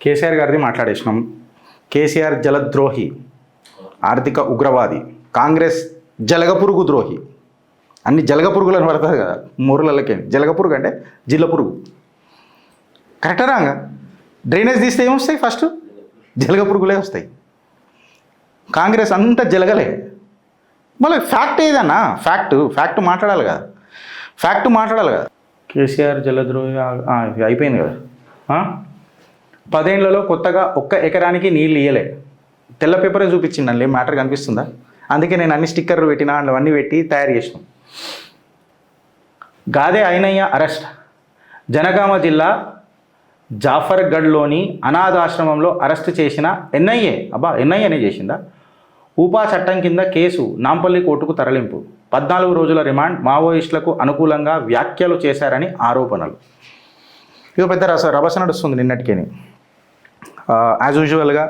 కేసీఆర్ గారిది మాట్లాడేసినాం. కేసీఆర్ జలద్రోహి, ఆర్థిక ఉగ్రవాది, కాంగ్రెస్ జలగపురుగు ద్రోహి. అన్ని జలగపురుగులను పడుతుంది కదా మూరలకే. జలగపురుగు అంటే జిల్ల పురుగు. కరెక్టా రాంగా? డ్రైనేజ్ తీస్తే ఏమొస్తాయి? ఫస్ట్ జలగపురుగులే వస్తాయి. కాంగ్రెస్ అంతా జలగలే. మళ్ళీ ఫ్యాక్ట్ ఏదన్నా ఫ్యాక్ట్ మాట్లాడాలి కదా. కేసీఆర్ జలద్రోహి అయిపోయింది కదా. 10 ఏళ్లలో కొత్తగా 1 ఎకరానికి నీళ్ళు ఇయ్యలే. తెల్ల పేపరే చూపించిండి, మ్యాటర్ కనిపిస్తుందా? అందుకే నేను అన్ని స్టిక్కర్లు పెట్టినా, అవన్నీ పెట్టి తయారు చేసినాం. గాదే ఐనయ్య అరెస్ట్. జనగామ జిల్లా జాఫర్గఢ్లోని అనాథాశ్రమంలో అరెస్ట్ చేసిన ఎన్ఐఏనే చేసిందా? ఊపా చట్టం కింద కేసు నాంపల్లి కోర్టుకు తరలింపు. 14 రోజుల రిమాండ్. మావోయిస్టులకు అనుకూలంగా వ్యాఖ్యలు చేశారని ఆరోపణలు. ఇక పెద్ద రభస నడుస్తుంది నిన్నటికేని. యాజ్ యూజువల్గా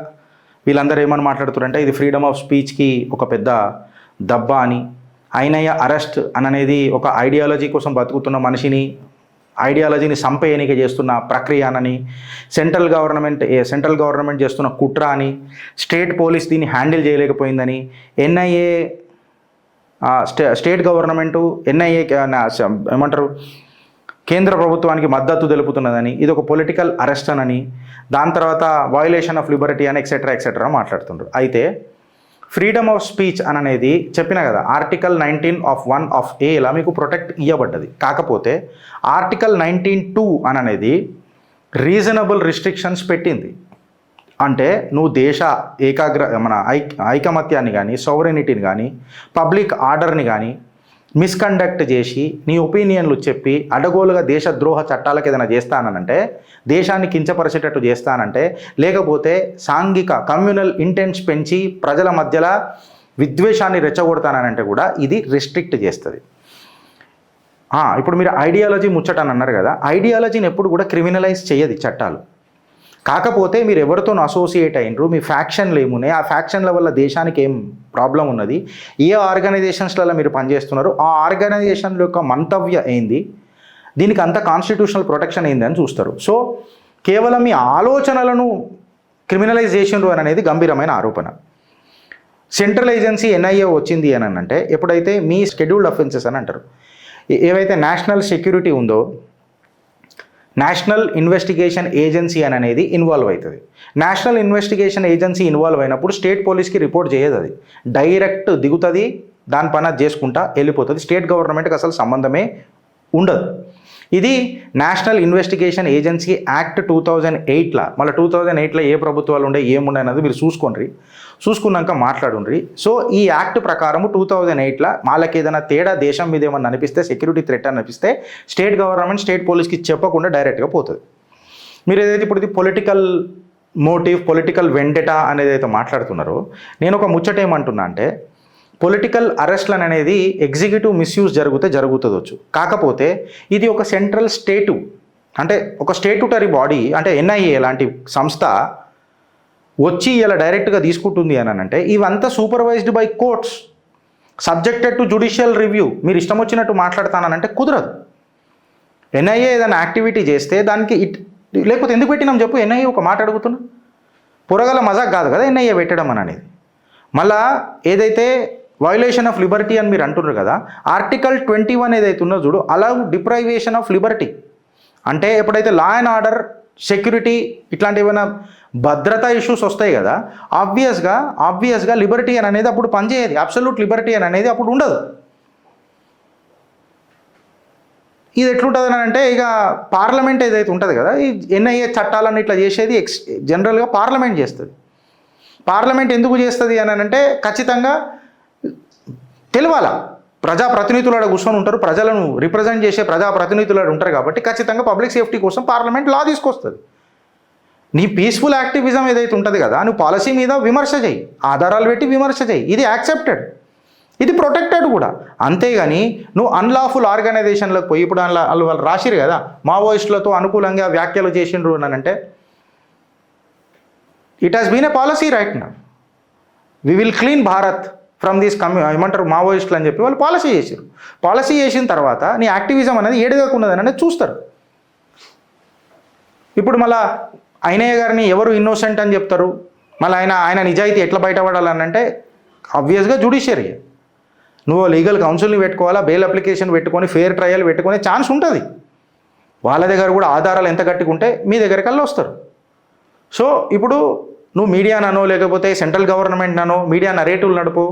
వీళ్ళందరూ ఏమని మాట్లాడుతున్నారంటే ఇది ఫ్రీడమ్ ఆఫ్ స్పీచ్కి ఒక పెద్ద దెబ్బ అని. ఐనయ్య అరెస్ట్ అనేది ఒక ఐడియాలజీ కోసం బతుకుతున్న మనిషిని, ఐడియాలజీని సంపేయనిక చేస్తున్న ప్రక్రియ అని, సెంట్రల్ గవర్నమెంట్ చేస్తున్న కుట్ర అని, స్టేట్ పోలీస్ దీన్ని హ్యాండిల్ చేయలేకపోయిందని, ఎన్ఐఏ స్టేట్ గవర్నమెంటు ఎన్ఐఏ ఏమంటారు కేంద్ర ప్రభుత్వానికి మద్దతు తెలుపుతున్నదని, ఇది ఒక పొలిటికల్ అరెస్ట్ అని, దాని తర్వాత వయలేషన్ ఆఫ్ లిబర్టీ అని ఎక్సెట్రా మాట్లాడుతుండ్రు. అయితే ఫ్రీడమ్ ఆఫ్ స్పీచ్ అనేది చెప్పిన కదా, ఆర్టికల్ 19 of 1 of A ఇలా మీకు ప్రొటెక్ట్ ఇవ్వబడ్డది. కాకపోతే ఆర్టికల్ 19(2) అనేది రీజనబుల్ రిస్ట్రిక్షన్స్ పెట్టింది. అంటే నువ్వు దేశ ఐకమత్యాన్ని కానీ, సోవరెనిటీని కానీ, పబ్లిక్ ఆర్డర్ని కానీ మిస్కండక్ట్ చేసి నీ ఒపీనియన్లు చెప్పి అడగోలుగా దేశద్రోహ చట్టాలకు ఏదైనా చేస్తానంటే, దేశాన్ని కించపరిచేటట్టు చేస్తానంటే, లేకపోతే సాంఘిక కమ్యూనల్ ఇంటెన్స్ పెంచి ప్రజల మధ్యలో విద్వేషాన్ని రెచ్చగొడతానంటే కూడా ఇది రిస్ట్రిక్ట్ చేస్తుంది. ఇప్పుడు మీరు ఐడియాలజీ ముచ్చటని అన్నారు కదా, ఐడియాలజీని ఎప్పుడు కూడా క్రిమినలైజ్ చేయదు చట్టాలు. కాకపోతే మీరు ఎవరితో అసోసియేట్ అయినరు, మీ ఫ్యాక్షన్లు ఏమున్నాయి, ఆ ఫ్యాక్షన్ల వల్ల దేశానికి ఏం ప్రాబ్లం ఉన్నది, ఏ ఆర్గనైజేషన్స్లలో మీరు పనిచేస్తున్నారు, ఆ ఆర్గనైజేషన్ల యొక్క మంతవ్య ఏంది, దీనికి అంత కాన్స్టిట్యూషనల్ ప్రొటెక్షన్ ఏంది అని చూస్తారు. సో కేవలం మీ ఆలోచనలను క్రిమినలైజ్ చేసిండ్రు అని అనేది గంభీరమైన ఆరోపణ. సెంట్రల్ ఏజెన్సీ ఎన్ఐఏ వచ్చింది అని అంటే ఎప్పుడైతే మీ షెడ్యూల్డ్ అఫెన్సెస్ అని అంటారు, ఏవైతే నేషనల్ సెక్యూరిటీ ఉందో నేషనల్ ఇన్వెస్టిగేషన్ ఏజెన్సీ అనేది ఇన్వాల్వ్ అవుతుంది. నేషనల్ ఇన్వెస్టిగేషన్ ఏజెన్సీ ఇన్వాల్వ్ అయినప్పుడు స్టేట్ పోలీస్కి రిపోర్ట్ చేయదు, అది డైరెక్ట్ దిగుతుంది, దాని పని చేసుకుంటా వెళ్ళిపోతుంది. స్టేట్ గవర్నమెంట్కి అసలు సంబంధమే ఉండదు. ఇది నేషనల్ ఇన్వెస్టిగేషన్ ఏజెన్సీ యాక్ట్ 2008. మళ్ళీ 2008 ఏ ప్రభుత్వాలు ఉండే ఏముండే అనేది మీరు చూసుకున్నాక మాట్లాడుండ్రి. సో ఈ యాక్ట్ ప్రకారం 2008 వాళ్ళకి ఏదైనా తేడా దేశం మీద ఏమన్నా అనిపిస్తే, సెక్యూరిటీ థ్రెట్ అని అనిపిస్తే స్టేట్ గవర్నమెంట్ స్టేట్ పోలీస్కి చెప్పకుండా డైరెక్ట్గా పోతుంది. మీరు ఏదైతే ఇప్పుడు ఇది పొలిటికల్ మోటివ్, పొలిటికల్ వెండెటా అనేది అయితే మాట్లాడుతున్నారో, నేను ఒక ముచ్చట ఏమంటున్నా అంటే పొలిటికల్ అరెస్ట్లను అనేది ఎగ్జిక్యూటివ్ మిస్యూజ్ జరుగుతుందొచ్చు. కాకపోతే ఇది ఒక సెంట్రల్ స్టేటు, అంటే ఒక స్టేట్యూటరీ బాడీ, అంటే ఎన్ఐఏ లాంటి సంస్థ వచ్చి ఇలా డైరెక్ట్గా తీసుకుంటుంది అని అంటే ఇవంతా supervised by courts, subjected to judicial review. మీరు ఇష్టం వచ్చినట్టు మాట్లాడతానంటే కుదరదు. ఎన్ఐఏ ఏదైనా యాక్టివిటీ చేస్తే దానికి లేకపోతే ఎందుకు పెట్టినాం చెప్పు? ఎన్ఐఏ ఒక మాట అడుగుతున్నా, పొరగల మజాక్ కాదు కదా ఎన్ఐఏ పెట్టడం అనేది. మళ్ళా ఏదైతే వయలేషన్ ఆఫ్ లిబర్టీ అని మీరు అంటున్నారు కదా, ఆర్టికల్ 21 ఏదైతే ఉన్నదో చూడు, అలౌ డిప్రైవేషన్ ఆఫ్ లిబర్టీ. అంటే ఎప్పుడైతే లా అండ్ ఆర్డర్, సెక్యూరిటీ ఇట్లాంటి ఏమైనా భద్రతా ఇష్యూస్ వస్తాయి కదా, ఆబ్వియస్గా లిబర్టీ అని అనేది అప్పుడు పనిచేయదు, అబ్సల్యూట్ లిబర్టీ అని అనేది అప్పుడు ఉండదు. ఇది ఎట్లుంటుంది అని అంటే ఇక పార్లమెంట్ ఏదైతే ఉంటుంది కదా, ఈ ఎన్ఐఏ చట్టాలన్నీ ఇట్లా చేసేది జనరల్గా పార్లమెంట్ చేస్తుంది. పార్లమెంట్ ఎందుకు చేస్తుంది అని అంటే ఖచ్చితంగా తెలవాల, ప్రజాప్రతినిధులు కూర్చొని ఉంటారు, ప్రజలను రిప్రజెంట్ చేసే ప్రజాప్రతినిధులు ఉంటారు కాబట్టి ఖచ్చితంగా పబ్లిక్ సేఫ్టీ కోసం పార్లమెంట్ లా తీసుకొస్తుంది. నీ పీస్ఫుల్ యాక్టివిజం ఏదైతే ఉంటుంది కదా, నువ్వు పాలసీ మీద విమర్శ చేయి, ఆధారాలు పెట్టి విమర్శ చేయి, ఇది యాక్సెప్టెడ్, ఇది ప్రొటెక్టెడ్ కూడా. అంతేగాని నువ్వు అన్లాఫుల్ ఆర్గనైజేషన్లకు పోయి ఇప్పుడు వాళ్ళు రాసిరు కదా మావోయిస్టులతో అనుకూలంగా వ్యాఖ్యలు చేసిండ్రు అని అంటే it has been a policy right now, we will clean Bharat from these ఏమంటారు మావోయిస్టులు అని చెప్పి వాళ్ళు పాలసీ చేశారు. పాలసీ చేసిన తర్వాత నీ యాక్టివిజం అనేది ఏడుగాకున్నదని అనేది చూస్తారు. ఇప్పుడు మళ్ళా అయినయ్య గారిని ఎవరు ఇన్నోసెంట్ అని చెప్తారు? మళ్ళీ ఆయన నిజాయితీ ఎట్లా బయటపడాలని అంటే ఆబ్వియస్గా జ్యుడిషియరీ. నువ్వు లీగల్ కౌన్సిల్ని పెట్టుకోవాలా, బెయిల్ అప్లికేషన్ పెట్టుకొని ఫెయిర్ ట్రయల్ పెట్టుకునే ఛాన్స్ ఉంటుంది. వాళ్ళ దగ్గర కూడా ఆధారాలు ఎంత గట్టిగా మీ దగ్గరికి వస్తారు. సో ఇప్పుడు నువ్వు మీడియానో లేకపోతే సెంట్రల్ గవర్నమెంట్నో మీడియా నరేటివ్లు నడుపు.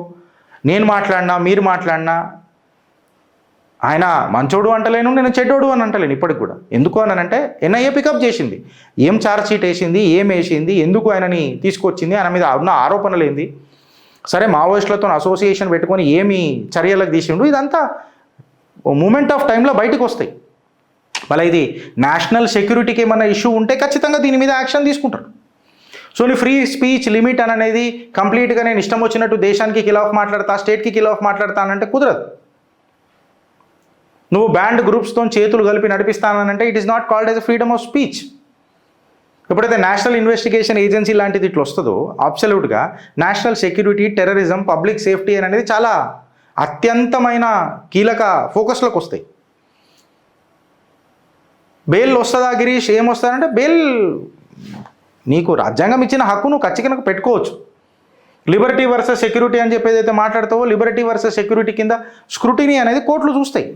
నేను మాట్లాడినా మీరు మాట్లాడినా ఆయన మంచోడు అంటలేను, నేను చెడ్డోడు అని అంటలేను ఇప్పటికి కూడా. ఎందుకు అనంటే ఎన్ఐఏ పికప్ చేసింది, ఏం ఛార్జ్ షీట్ వేసింది, ఏం వేసింది, ఎందుకు ఆయనని తీసుకొచ్చింది, ఆయన మీద ఉన్న ఆరోపణలు ఏంది, సరే మావోయిస్టులతో అసోసియేషన్ పెట్టుకొని ఏమి చర్యలకు తీసిండు, ఇదంతా మూమెంట్ ఆఫ్ టైంలో బయటకు వస్తాయి. మళ్ళీ ఇది నేషనల్ సెక్యూరిటీకి ఏమైనా ఇష్యూ ఉంటే ఖచ్చితంగా దీని మీద యాక్షన్ తీసుకుంటారు. సో నీ ఫ్రీ స్పీచ్ లిమిట్ అనేది కంప్లీట్గా నేను ఇష్టం వచ్చినట్టు దేశానికి కిల్ ఆఫ్ మాట్లాడతా, స్టేట్కి కిల్ ఆఫ్ మాట్లాడతానంటే కుదరదు. నువ్వు బ్యాండ్ గ్రూప్స్తో చేతులు కలిపి నడిపిస్తానంటే it is not called as a freedom of speech. ఎప్పుడైతే నేషనల్ ఇన్వెస్టిగేషన్ ఏజెన్సీ లాంటిది ఇట్లా వస్తుందో అబ్సల్యూట్గా national security, terrorism, public safety అనేది చాలా అత్యంతమైన కీలక ఫోకస్లోకి వస్తాయి. బెయిల్ వస్తుందా గిరీష్? ఏమొస్తుందంటే బెయిల్ నీకు రాజ్యాంగం ఇచ్చిన హక్కు నువ్వు ఖచ్చితంగా పెట్టుకోవచ్చు. లిబర్టీ వర్సెస్ సెక్యూరిటీ అని చెప్పి ఏదైతే మాట్లాడతావో లిబర్టీ వర్సెస్ సెక్యూరిటీ కింద స్క్రూటినీ అనేది కోర్టులు చూస్తాయి.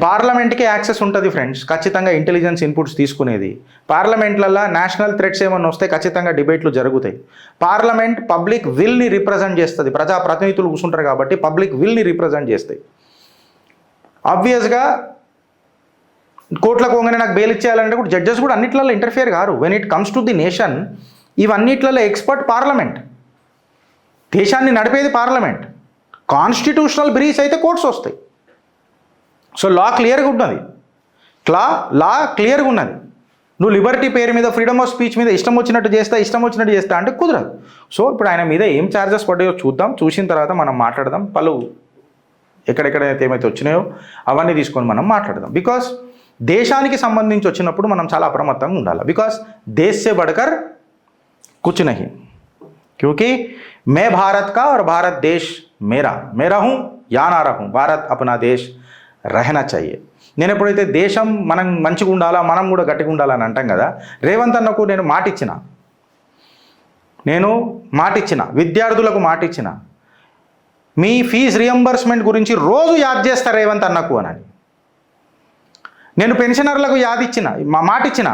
పార్లమెంట్కి యాక్సెస్ ఉంటుంది ఫ్రెండ్స్, ఖచ్చితంగా ఇంటెలిజెన్స్ ఇన్పుట్స్ తీసుకునేది. పార్లమెంట్లలో నేషనల్ థ్రెట్స్ ఏమన్నా వస్తే ఖచ్చితంగా డిబేట్లు జరుగుతాయి. పార్లమెంట్ పబ్లిక్ విల్ని రిప్రజెంట్ చేస్తుంది, ప్రజాప్రతినిధులు కూర్చుంటారు కాబట్టి పబ్లిక్ విల్ని రిప్రజెంట్ చేస్తాయి. ఆబ్వియస్గా కోర్టులకు పోగానే నాకు బెయిల్ ఇచ్చేయాలంటే కూడా జడ్జెస్ కూడా అన్నిట్లలో ఇంటర్ఫియర్ కారు. When it comes to the nation ఇవన్నిట్లలో ఎక్స్పర్ట్ పార్లమెంట్, దేశాన్ని నడిపేది పార్లమెంట్. కాన్స్టిట్యూషనల్ బ్రీచ్ అయితే కోర్ట్స్ వస్తాయి. సో లా క్లియర్గా ఉన్నది, లా క్లియర్గా ఉన్నది. నువ్వు లిబర్టీ పేరు మీద, ఫ్రీడమ్ ఆఫ్ స్పీచ్ మీద ఇష్టం వచ్చినట్టు చేస్తా అంటే కుదరదు. సో ఇప్పుడు ఆయన మీద ఏం ఛార్జెస్ పడ్డాయో చూద్దాం, చూసిన తర్వాత మనం మాట్లాడదాం. పలు ఎక్కడెక్కడైతే ఏమైతే వచ్చినాయో అవన్నీ తీసుకొని మనం మాట్లాడదాం. బికాస్ దేశానికి సంబంధించి వచ్చినప్పుడు మనం చాలా అప్రమత్తంగా ఉండాలి. బికాస్ దేశ్ సే బడ్కర్ కుచ్ నహీ, క్యూంకీ మే భారత్ కా और भारत देश मेरा, मैं रहूं या ना रहूं, भारत अपना देश रहना चाहिए. నేను ఎప్పుడైతే దేశం మనం మంచిగా ఉండాలా, మనం కూడా గట్టిగా ఉండాలని అంటాం కదా, రేవంత్ అన్నకు నేను మాటిచ్చిన విద్యార్థులకు మాటిచ్చిన మీ ఫీజు రియంబర్స్మెంట్ గురించి రోజు యాద్ చేస్తారు రేవంత్ అన్నకు అని. నేను పెన్షనర్లకు మాటిచ్చిన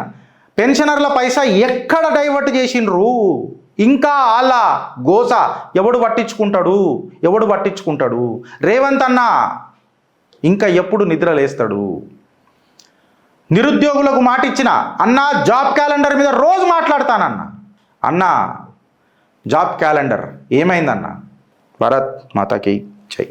పెన్షనర్ల పైసా ఎక్కడ డైవర్ట్ చేసిండ్రు, ఇంకా అలా గోస ఎవడు పట్టించుకుంటాడు రేవంత్ అన్న ఇంకా ఎప్పుడు నిద్ర లేస్తాడు. నిరుద్యోగులకు మాటిచ్చిన అన్న జాబ్ క్యాలెండర్ మీద రోజు మాట్లాడతానన్న జాబ్ క్యాలెండర్ ఏమైందన్న? భారత్ మాతాకి జై.